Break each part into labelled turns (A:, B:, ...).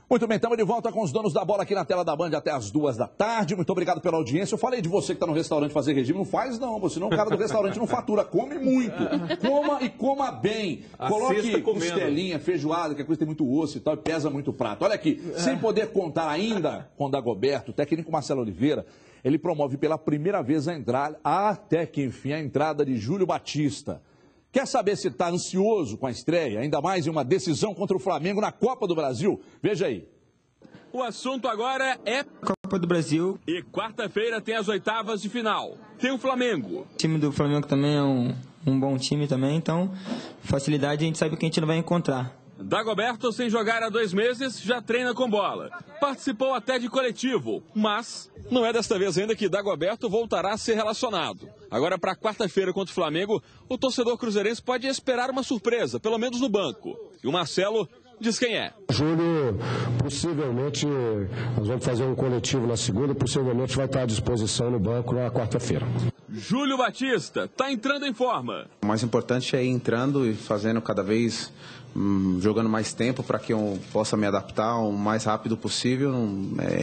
A: Muito bem, estamos de volta com os donos da bola aqui na tela da Band até as 2 da tarde. Muito obrigado pela audiência. Eu falei de você que está no restaurante fazer regime. Não faz não, senão o cara do restaurante não fatura. Come muito. Coma e coma bem. Coloque costelinha, feijoada, que a coisa tem muito osso e tal, e pesa muito prato. Olha aqui, sem poder contar ainda com o Dagoberto, o técnico Marcelo Oliveira, ele promove pela primeira vez a entrada de Júlio Batista. Quer saber se está ansioso com a estreia, ainda mais em uma decisão contra o Flamengo na Copa do Brasil? Veja aí.
B: O assunto agora é
C: Copa do Brasil.
B: E quarta-feira tem as oitavas de final. Tem o Flamengo.
C: O time do Flamengo também é um bom time também, então facilidade a gente sabe que a gente não vai encontrar.
B: Dagoberto, sem jogar há 2 meses, já treina com bola. Participou até de coletivo, mas não é desta vez ainda que Dagoberto voltará a ser relacionado. Agora, para quarta-feira contra o Flamengo, o torcedor cruzeirense pode esperar uma surpresa, pelo menos no banco. E o Marcelo diz quem é.
D: Júlio, possivelmente, nós vamos fazer um coletivo na segunda, possivelmente vai estar à disposição no banco na quarta-feira.
B: Júlio Batista está entrando em forma.
E: O mais importante é ir entrando e fazendo cada vez, jogando mais tempo para que eu possa me adaptar o mais rápido possível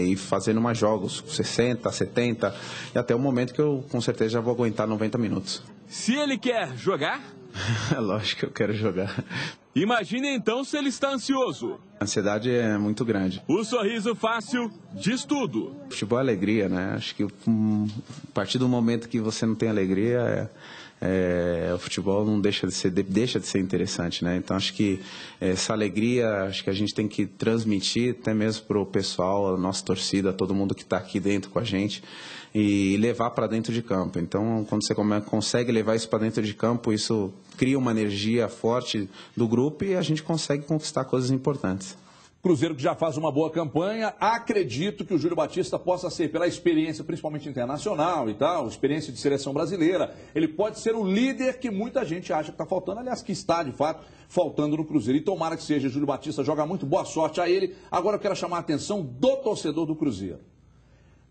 E: e fazendo mais jogos, 60, 70, e até o momento que eu com certeza já vou aguentar 90 minutos.
B: Se ele quer jogar...
E: É lógico que eu quero jogar.
B: Imagine então se ele está ansioso.
E: A ansiedade é muito grande.
B: O sorriso fácil diz tudo.
E: Futebol é alegria, né? Acho que a partir do momento que você não tem alegria, o futebol não deixa de ser interessante, né? Então acho que essa alegria, acho que a gente tem que transmitir até mesmo para o pessoal, a nossa torcida, todo mundo que está aqui dentro com a gente, e levar para dentro de campo. Então, quando você consegue levar isso para dentro de campo, isso cria uma energia forte do grupo e a gente consegue conquistar coisas importantes.
A: Cruzeiro que já faz uma boa campanha, acredito que o Júlio Batista possa ser, pela experiência, principalmente internacional e tal, experiência de seleção brasileira, ele pode ser o líder que muita gente acha que está faltando, aliás, que está, de fato, faltando no Cruzeiro. E tomara que seja, Júlio Batista joga muito, boa sorte a ele. Agora eu quero chamar a atenção do torcedor do Cruzeiro.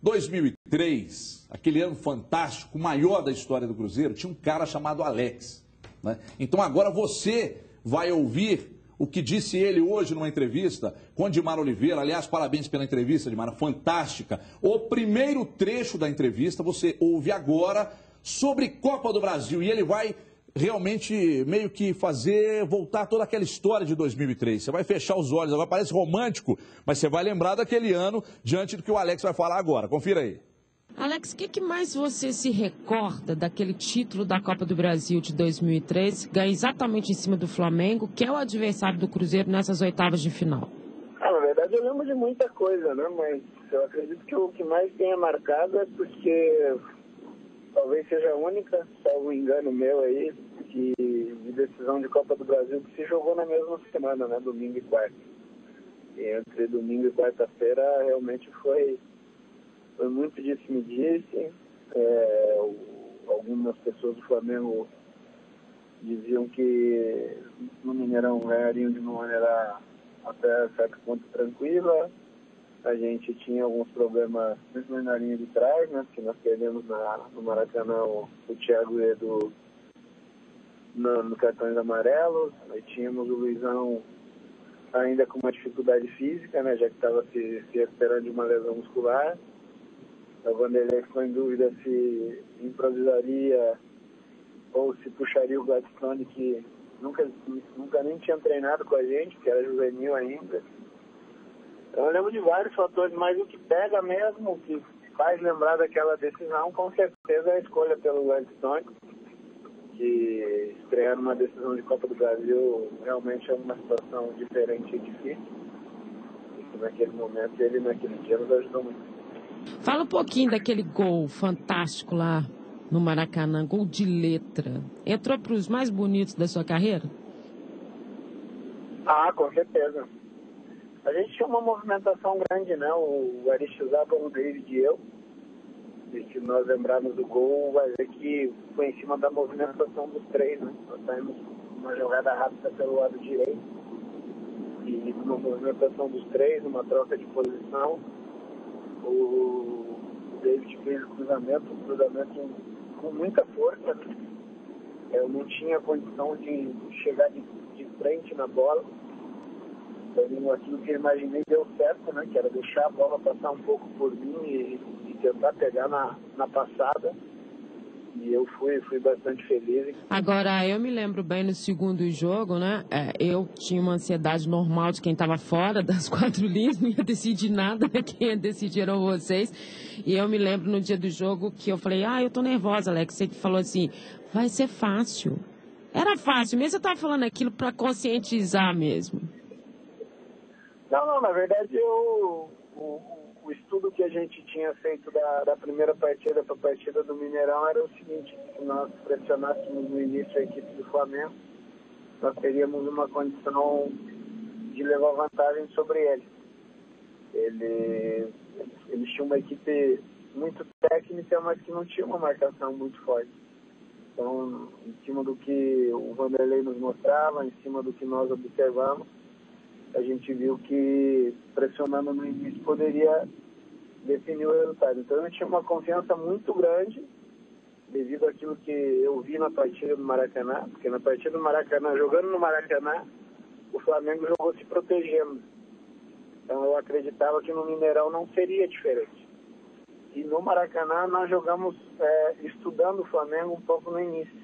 A: 2003, aquele ano fantástico, o maior da história do Cruzeiro, tinha um cara chamado Alex, né? Então agora você vai ouvir o que disse ele hoje numa entrevista com Dimar Oliveira. Aliás, parabéns pela entrevista, Dimar, fantástica. O primeiro trecho da entrevista você ouve agora sobre Copa do Brasil e ele vai realmente meio que voltar toda aquela história de 2003. Você vai fechar os olhos, agora parece romântico, mas você vai lembrar daquele ano diante do que o Alex vai falar agora. Confira aí.
F: Alex, o que mais você se recorda daquele título da Copa do Brasil de 2003, ganha exatamente em cima do Flamengo, que é o adversário do Cruzeiro nessas oitavas de final?
G: Na verdade eu lembro de muita coisa, né? Mas eu acredito que o que mais tenha marcado é porque talvez seja a única, salvo um engano meu aí, de decisão de Copa do Brasil que se jogou na mesma semana, né? Domingo e quarta. E entre domingo e quarta-feira realmente foi muito disse-me-disse. Algumas pessoas do Flamengo diziam que no Mineirão ganhariam de uma maneira até certo ponto tranquila. A gente tinha alguns problemas, principalmente na linha de trás, né? Porque nós perdemos no Maracanã o Thiago e o Edu no cartões amarelos. Aí tínhamos o Luizão ainda com uma dificuldade física, né? Já que estava se recuperando de uma lesão muscular. O Vanderlei ficou em dúvida se improvisaria ou se puxaria o Gladstone, que nunca nem tinha treinado com a gente, que era juvenil ainda. Eu lembro de vários fatores, mas o que pega mesmo, o que faz lembrar daquela decisão, com certeza é a escolha pelo Gladstone, que estrear numa decisão de Copa do Brasil realmente é uma situação diferente e difícil. E que naquele momento, ele naquele dia nos ajudou muito.
F: Fala um pouquinho daquele gol fantástico lá no Maracanã, gol de letra. Entrou para os mais bonitos da sua carreira?
G: Com certeza. A gente tinha uma movimentação grande, né? O Aristizábal, o David e eu. E se nós lembrarmos do gol, vai ver que foi em cima da movimentação dos três, né? Nós saímos uma jogada rápida pelo lado direito. E numa movimentação dos três, numa troca de posição, o David fez o cruzamento com muita força. Eu não tinha condição de chegar de frente na bola. aquilo que eu imaginei deu certo, né? Que era deixar a bola passar um pouco por mim e tentar pegar na passada. E eu fui bastante feliz.
F: Agora, eu me lembro bem no segundo jogo, né? Eu tinha uma ansiedade normal de quem estava fora das 4 linhas, não ia decidir nada, né? Quem ia decidir eram vocês. E eu me lembro no dia do jogo que eu falei, eu tô nervosa, Alex. Você falou assim, vai ser fácil. Era fácil, mesmo eu estava falando aquilo para conscientizar mesmo.
G: Não, na verdade, o estudo que a gente tinha feito da primeira partida para a partida do Mineirão era o seguinte: se nós pressionássemos no início a equipe do Flamengo, nós teríamos uma condição de levar vantagem sobre eles. Eles tinham uma equipe muito técnica, mas que não tinha uma marcação muito forte. Então, em cima do que o Vanderlei nos mostrava, em cima do que nós observamos, a gente viu que pressionando no início poderia definir o resultado. Então eu tinha uma confiança muito grande devido àquilo que eu vi na partida do Maracanã, porque na partida do Maracanã, jogando no Maracanã, o Flamengo jogou se protegendo. Então eu acreditava que no Mineirão não seria diferente. E no Maracanã nós jogamos estudando o Flamengo um pouco no início.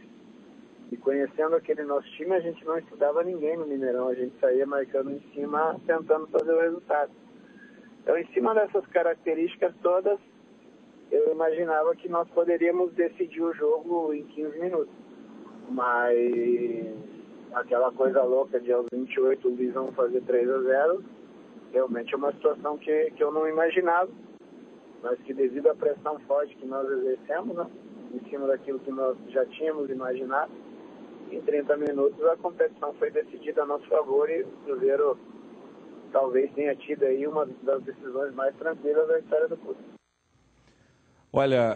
G: E conhecendo aquele nosso time, a gente não estudava ninguém no Mineirão. A gente saía marcando em cima, tentando fazer o resultado. Então, em cima dessas características todas, eu imaginava que nós poderíamos decidir o jogo em 15 minutos. Mas aquela coisa louca de aos 28 o Luizão fazer 3-0, realmente é uma situação que eu não imaginava. Mas que devido à pressão forte que nós exercemos, né, em cima daquilo que nós já tínhamos imaginado, em 30 minutos a competição foi decidida a nosso favor e o Cruzeiro talvez tenha tido aí uma das decisões mais tranquilas da história do clube.
A: Olha,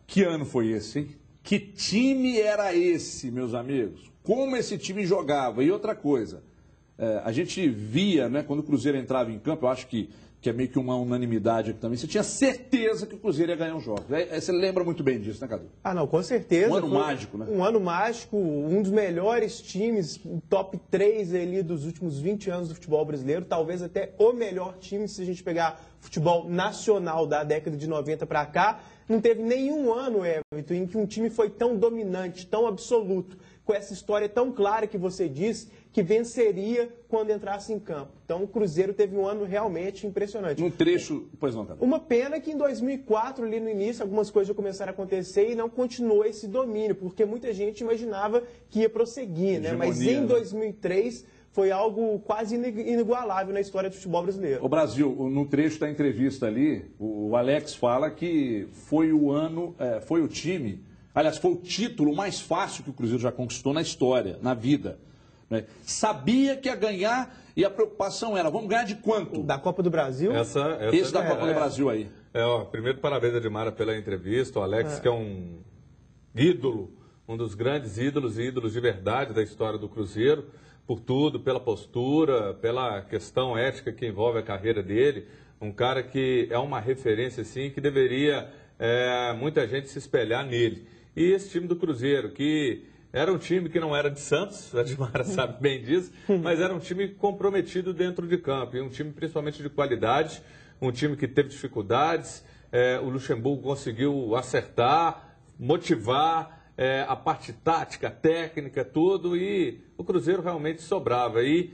A: que ano foi esse, hein? Que time era esse, meus amigos? Como esse time jogava? E outra coisa, a gente via, né, quando o Cruzeiro entrava em campo, eu acho que é meio que uma unanimidade aqui também, você tinha certeza que o Cruzeiro ia ganhar um jogo. Você lembra muito bem disso, né, Cadu?
H: Não, com certeza.
A: Um ano mágico, né?
H: Um ano mágico, um dos melhores times, top 3 ali dos últimos 20 anos do futebol brasileiro, talvez até o melhor time, se a gente pegar futebol nacional da década de 90 para cá. Não teve nenhum ano, Everton, em que um time foi tão dominante, tão absoluto, com essa história tão clara que você diz, que venceria quando entrasse em campo. Então o Cruzeiro teve um ano realmente impressionante.
A: Um trecho, pois não, cara.
H: Uma pena que em 2004, ali no início, algumas coisas já começaram a acontecer e não continuou esse domínio, porque muita gente imaginava que ia prosseguir, né? Mas em 2003 foi algo quase inigualável na história do futebol brasileiro.
A: O Brasil, no trecho da entrevista ali, o Alex fala que foi o ano, foi o time, aliás, foi o título mais fácil que o Cruzeiro já conquistou na história, na vida. Sabia que ia ganhar e a preocupação era, vamos ganhar de quanto?
H: Da Copa do Brasil?
A: Esse da Copa do Brasil aí.
I: Primeiro, parabéns a Edmara pela entrevista, o Alex, que é um ídolo, um dos grandes ídolos e ídolos de verdade da história do Cruzeiro, por tudo, pela postura, pela questão ética que envolve a carreira dele, um cara que é uma referência, assim, que deveria muita gente se espelhar nele. E esse time do Cruzeiro, que era um time que não era de Santos, a Edmara sabe bem disso, mas era um time comprometido dentro de campo, e um time principalmente de qualidade, um time que teve dificuldades, o Luxemburgo conseguiu acertar, motivar, a parte tática, técnica, tudo, e o Cruzeiro realmente sobrava. E,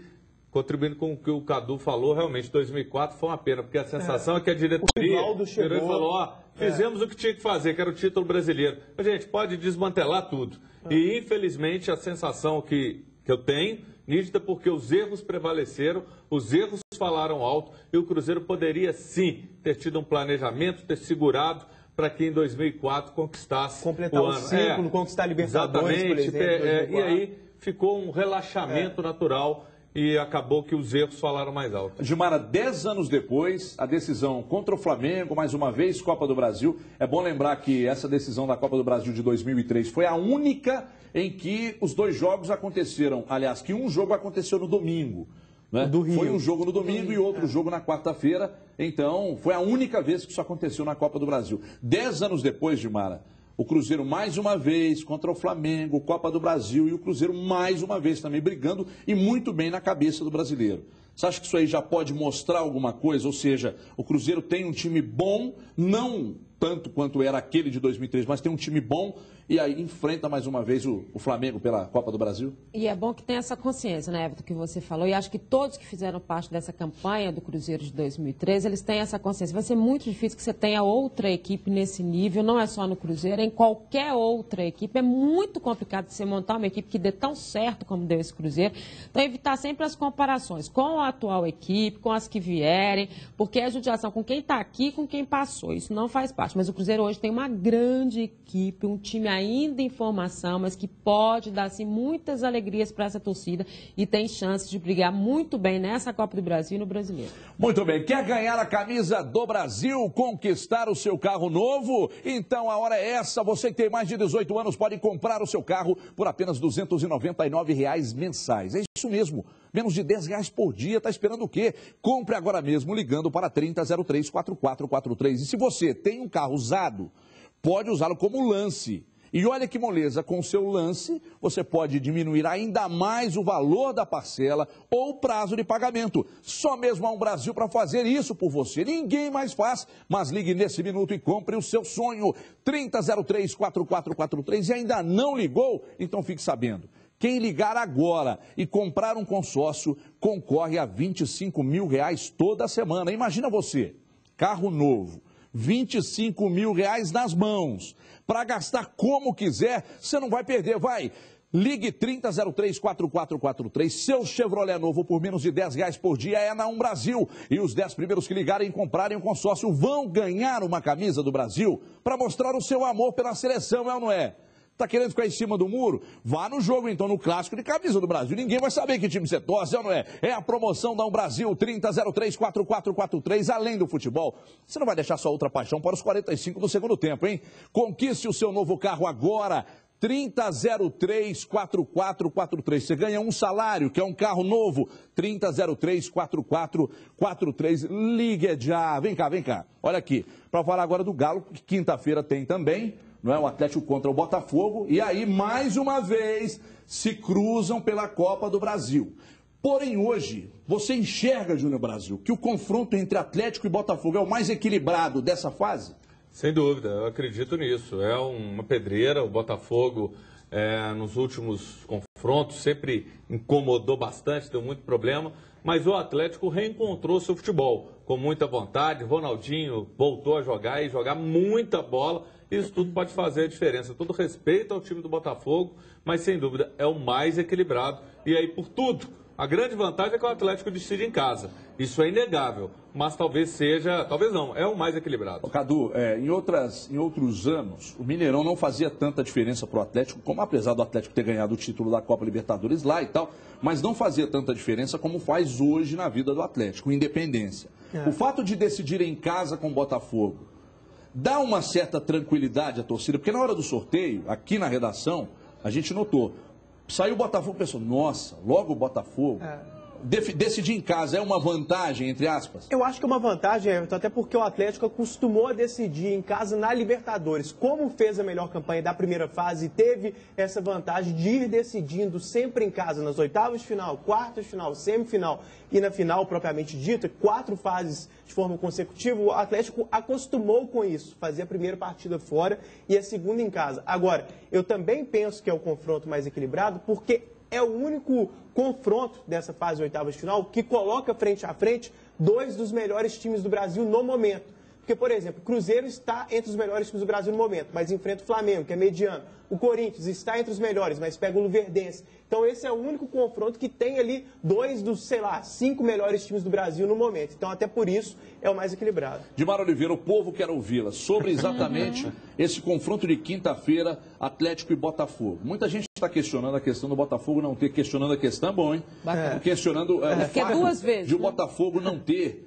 I: contribuindo com o que o Cadu falou, realmente 2004 foi uma pena, porque a sensação é que a diretoria virou e falou, fizemos o que tinha que fazer, que era o título brasileiro. A gente pode desmantelar tudo. E, infelizmente, a sensação que eu tenho, nítida, porque os erros prevaleceram, os erros falaram alto, e o Cruzeiro poderia, sim, ter tido um planejamento, ter segurado para que em 2004 conquistasse
H: completar o ciclo, conquistar a Libertadores, por exemplo.
I: E aí ficou um relaxamento natural e acabou que os erros falaram mais alto.
A: Gilmara, 10 anos depois, a decisão contra o Flamengo, mais uma vez Copa do Brasil. É bom lembrar que essa decisão da Copa do Brasil de 2003 foi a única em que os dois jogos aconteceram. Aliás, que um jogo aconteceu no domingo. Né?
H: Do Rio.
A: Foi um jogo no domingo e outro jogo na quarta-feira. Então, foi a única vez que isso aconteceu na Copa do Brasil. 10 anos depois, Gilmara, o Cruzeiro mais uma vez contra o Flamengo, Copa do Brasil, e o Cruzeiro mais uma vez também brigando e muito bem na cabeça do brasileiro. Você acha que isso aí já pode mostrar alguma coisa? Ou seja, o Cruzeiro tem um time bom, não tanto quanto era aquele de 2003, mas tem um time bom e aí enfrenta mais uma vez o Flamengo pela Copa do Brasil?
F: E é bom que tenha essa consciência, né, Everton, que você falou, e acho que todos que fizeram parte dessa campanha do Cruzeiro de 2013, eles têm essa consciência. Vai ser muito difícil que você tenha outra equipe nesse nível, não é só no Cruzeiro, em qualquer outra equipe. É muito complicado você montar uma equipe que dê tão certo como deu esse Cruzeiro. Então, evitar sempre as comparações com a atual equipe, com as que vierem, porque é judiação com quem está aqui e com quem passou. Isso não faz parte. Mas o Cruzeiro hoje tem uma grande equipe, um time ainda em formação, mas que pode dar assim, muitas alegrias para essa torcida e tem chance de brigar muito bem nessa Copa do Brasil e no Brasileiro.
A: Muito bem. Quer ganhar a camisa do Brasil, conquistar o seu carro novo? Então a hora é essa. Você que tem mais de 18 anos pode comprar o seu carro por apenas R$ 299 mensais. É isso mesmo. Menos de R$10 por dia. Está esperando o quê? Compre agora mesmo ligando para 3003-4443. E se você tem um carro usado, pode usá-lo como lance. E olha que moleza, com o seu lance, você pode diminuir ainda mais o valor da parcela ou o prazo de pagamento. Só mesmo há um Brasil para fazer isso por você. Ninguém mais faz, mas ligue nesse minuto e compre o seu sonho. 3003-4443 e ainda não ligou? Então fique sabendo. Quem ligar agora e comprar um consórcio concorre a R$25 mil toda semana. Imagina você, carro novo, R$25 mil nas mãos. Para gastar como quiser, você não vai perder, vai. Ligue 3003-4443, seu Chevrolet novo por menos de R$10 por dia é na Brasil. E os 10 primeiros que ligarem e comprarem o consórcio vão ganhar uma camisa do Brasil para mostrar o seu amor pela seleção, é ou não é? Tá querendo ficar em cima do muro? Vá no jogo, então, no clássico de camisa do Brasil. Ninguém vai saber que time você torce, ou não é? É a promoção da Brasil, 3003-4443, além do futebol. Você não vai deixar sua outra paixão para os 45 do segundo tempo, hein? Conquiste o seu novo carro agora. 3003-4443. Você ganha um salário, que é um carro novo. 3003-4443. Ligue já. Vem cá, vem cá. Olha aqui. Para falar agora do Galo, que quinta-feira tem também. Não é? O Atlético contra o Botafogo, e aí, mais uma vez, se cruzam pela Copa do Brasil. Porém, hoje, você enxerga, Júnior Brasil, que o confronto entre Atlético e Botafogo é o mais equilibrado dessa fase?
I: Sem dúvida, eu acredito nisso. É uma pedreira, o Botafogo, nos últimos confrontos, sempre incomodou bastante, deu muito problema, mas o Atlético reencontrou seu futebol com muita vontade. Ronaldinho voltou a jogar e jogar muita bola. Isso tudo pode fazer a diferença. Todo respeito ao time do Botafogo, mas sem dúvida é o mais equilibrado. E aí, por tudo, a grande vantagem é que o Atlético decide em casa. Isso é inegável, mas talvez seja, talvez não, é o mais equilibrado.
A: Ô, Cadu, em outros anos, o Mineirão não fazia tanta diferença para o Atlético, como apesar do Atlético ter ganhado o título da Copa Libertadores lá e tal, mas não fazia tanta diferença como faz hoje na vida do Atlético, Independência. O fato de decidir em casa com o Botafogo dá uma certa tranquilidade à torcida, porque na hora do sorteio, aqui na redação, a gente notou, saiu o Botafogo e pensou, nossa, logo o Botafogo. Decidir em casa é uma vantagem, entre aspas?
H: Eu acho que é uma vantagem, Everton, até porque o Atlético acostumou a decidir em casa na Libertadores. Como fez a melhor campanha da primeira fase, teve essa vantagem de ir decidindo sempre em casa, nas oitavas de final, quartas de final, semifinal e na final propriamente dita, 4 fases de forma consecutiva. O Atlético acostumou com isso, fazia a primeira partida fora e a segunda em casa. Agora, eu também penso que é o confronto mais equilibrado, porque é o único confronto dessa fase de oitavas de final que coloca frente a frente 2 dos melhores times do Brasil no momento. Porque, por exemplo, o Cruzeiro está entre os melhores times do Brasil no momento, mas enfrenta o Flamengo, que é mediano. O Corinthians está entre os melhores, mas pega o Luverdense. Então, esse é o único confronto que tem ali 2 dos, 5 melhores times do Brasil no momento. Então, até por isso, é o mais equilibrado.
A: Dimar Oliveira, o povo quer ouvi-la sobre exatamente esse confronto de quinta-feira, Atlético e Botafogo. Muita gente está questionando a questão do Botafogo não ter, questionando a questão, bom, hein? Questionando o fato de o Botafogo não ter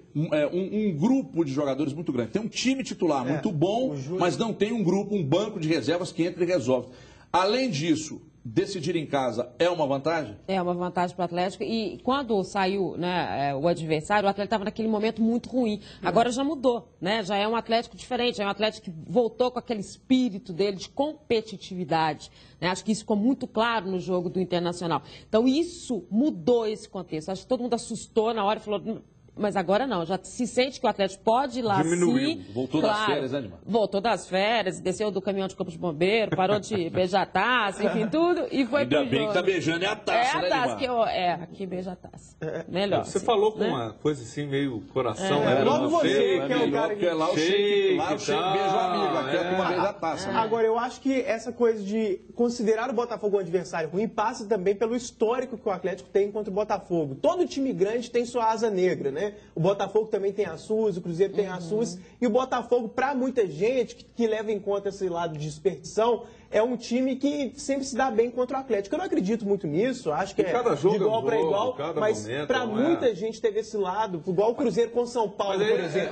A: um grupo de jogadores muito grande. Tem um time titular muito bom, mas não tem um grupo, um banco de reservas que entra e resolve. Além disso, decidir em casa é uma vantagem?
F: É uma vantagem para o Atlético. E quando saiu, né, o adversário, o Atlético estava naquele momento muito ruim. Agora já mudou, né? Já é um Atlético diferente. É um Atlético que voltou com aquele espírito dele de competitividade. Né? Acho que isso ficou muito claro no jogo do Internacional. Então isso mudou esse contexto. Acho que todo mundo assustou na hora e falou... Mas agora não, já se sente que o Atlético pode ir lá sim.
A: Voltou das férias, né, Edmar?
F: Voltou das férias, desceu do caminhão de corpo de bombeiro, parou de beijar a taça, enfim, tudo, e foi pro jogo.
A: Ainda bem que tá beijando a taça,
F: né,
A: Edmar?
F: Aqui beija a taça. Melhor.
I: Você
F: assim,
I: falou com
F: né?
I: uma coisa assim, meio coração.
H: Logo você, que é o cara
A: Porque lá o Sheik beija o amigo, aqui a turma beija a taça. né?
H: Agora, eu acho que essa coisa de considerar o Botafogo um adversário ruim passa também pelo histórico que o Atlético tem contra o Botafogo. Todo time grande tem sua asa negra, né? O Botafogo também tem as suas, o Cruzeiro tem as suas. E o Botafogo, para muita gente que leva em conta esse lado de dispersão, é um time que sempre se dá bem contra o Atlético. Eu não acredito muito nisso, acho que
I: cada jogo
H: de igual para igual,
I: mas
H: para muita gente teve esse lado, igual o Cruzeiro com São Paulo, por exemplo.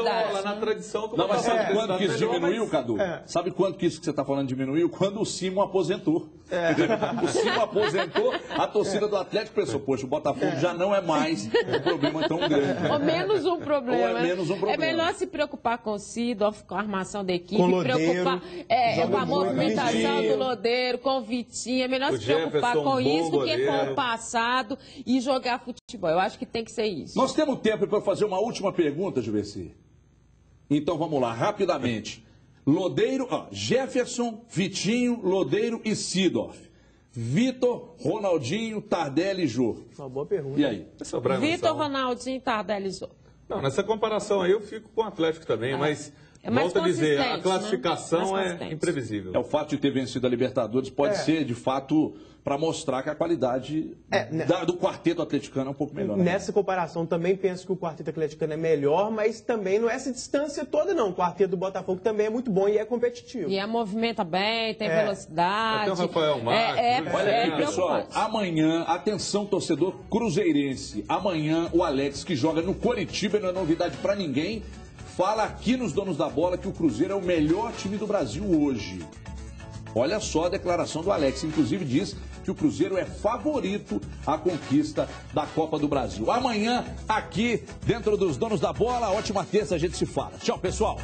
I: Lá na tradição do
A: Não, mas sabe
I: Botafogo.
A: quando que isso diminuiu, Cadu? Sabe quando que isso que você está falando diminuiu? Quando o Simon aposentou. O Simon aposentou, a torcida do Atlético pensou, poxa, o Botafogo já não é mais um problema tão grande.
F: Ou menos um problema.
A: Ou é menos um problema.
F: É melhor se preocupar com o Sidorf, com a armação da equipe,
H: Com o Lodeiro,
F: preocupar com a movimentação do Lodeiro, com o Vitinho. É melhor se preocupar com isso do que com o passado e jogar futebol. Eu acho que tem que ser isso.
A: Nós temos tempo para fazer uma última pergunta, Juvenci. Então vamos lá, rapidamente. Lodeiro, Jefferson, Vitinho, Lodeiro e Sidorf. Vitor, Ronaldinho, Tardelli e Jô.
H: Uma boa pergunta.
A: E aí?
F: Vitor, Ronaldinho, Tardelli e Jô.
I: Não, nessa comparação aí eu fico com o Atlético também, mas volto a dizer, a classificação é imprevisível.
A: É o fato de ter vencido a Libertadores pode ser, de fato, para mostrar que a qualidade do quarteto atleticano é um pouco melhor. Né?
H: Nessa comparação, também penso que o quarteto atleticano é melhor, mas também não é essa distância toda, não. O quarteto do Botafogo também é muito bom e é competitivo.
F: E movimenta bem, tem velocidade.
I: Tem o Rafael Marques.
A: Olha aqui, pessoal. Amanhã, atenção, torcedor cruzeirense. Amanhã, o Alex, que joga no Coritiba, não é novidade para ninguém, fala aqui nos Donos da Bola que o Cruzeiro é o melhor time do Brasil hoje. Olha só a declaração do Alex. Inclusive diz que o Cruzeiro é favorito à conquista da Copa do Brasil. Amanhã, aqui, dentro dos Donos da Bola, ótima terça, a gente se fala. Tchau, pessoal.